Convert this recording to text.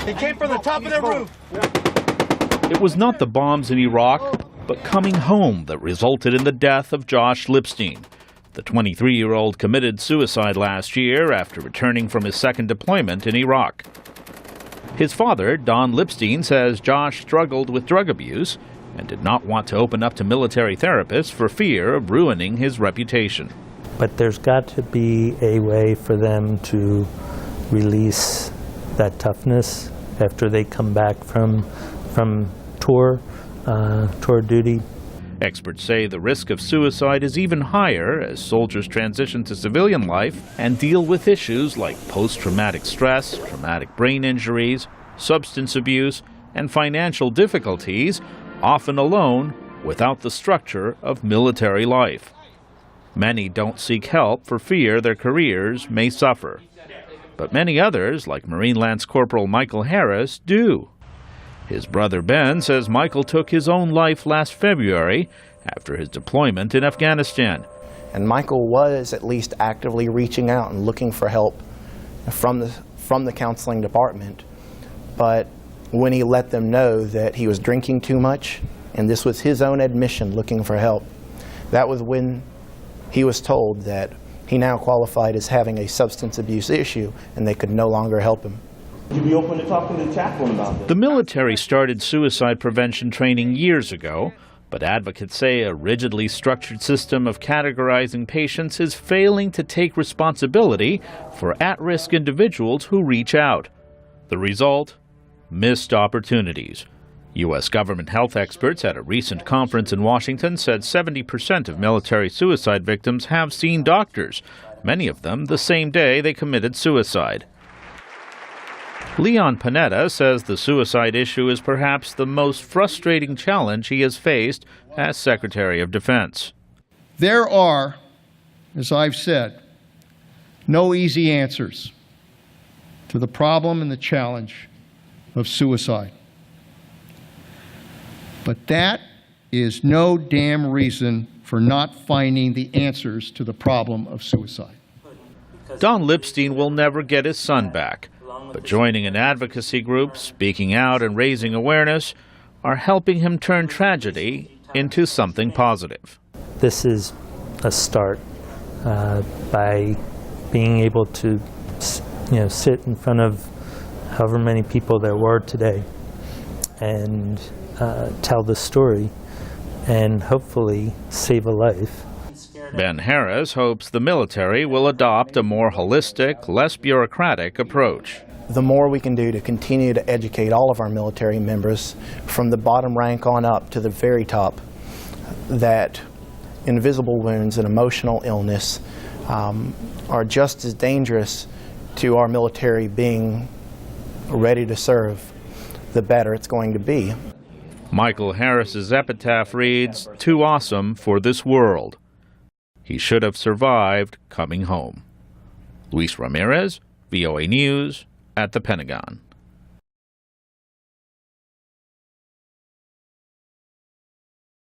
They came from the top of their roof. It was not the bombs in Iraq, but coming home that resulted in the death of Josh Lipstein. The 23-year-old committed suicide last year after returning from his second deployment in Iraq. His father, Don Lipstein, says Josh struggled with drug abuse and did not want to open up to military therapists for fear of ruining his reputation. But there's got to be a way for them to release that toughness after they come back from tour duty. Experts say the risk of suicide is even higher as soldiers transition to civilian life and deal with issues like post-traumatic stress, traumatic brain injuries, substance abuse, and financial difficulties, often alone, without the structure of military life. Many don't seek help for fear their careers may suffer. But many others, like Marine Lance Corporal Michael Harris, do. His brother Ben says Michael took his own life last February after his deployment in Afghanistan. And Michael was at least actively reaching out and looking for help from the counseling department. But when he let them know that he was drinking too much, and this was his own admission looking for help, that was when he was told that he now qualified as having a substance abuse issue and they could no longer help him. You'd be open to talking to the chaplain about this. The military started suicide prevention training years ago, but advocates say a rigidly structured system of categorizing patients is failing to take responsibility for at-risk individuals who reach out. The result? Missed opportunities. U.S. government health experts at a recent conference in Washington said 70% of military suicide victims have seen doctors, many of them the same day they committed suicide. Leon Panetta says the suicide issue is perhaps the most frustrating challenge he has faced as Secretary of Defense. There are, as I've said, no easy answers to the problem and the challenge of suicide. But that is no damn reason for not finding the answers to the problem of suicide. Don Lipstein will never get his son back, but joining an advocacy group, speaking out and raising awareness are helping him turn tragedy into something positive. This is a start by being able to sit in front of however many people there were today and tell the story and hopefully save a life. Ben Harris hopes the military will adopt a more holistic, less bureaucratic approach. The more we can do to continue to educate all of our military members from the bottom rank on up to the very top that invisible wounds and emotional illness are just as dangerous to our military being ready to serve, the better it's going to be. Michael Harris's epitaph reads, "Too awesome for this world. He should have survived coming home." Luis Ramirez, VOA News, at the Pentagon.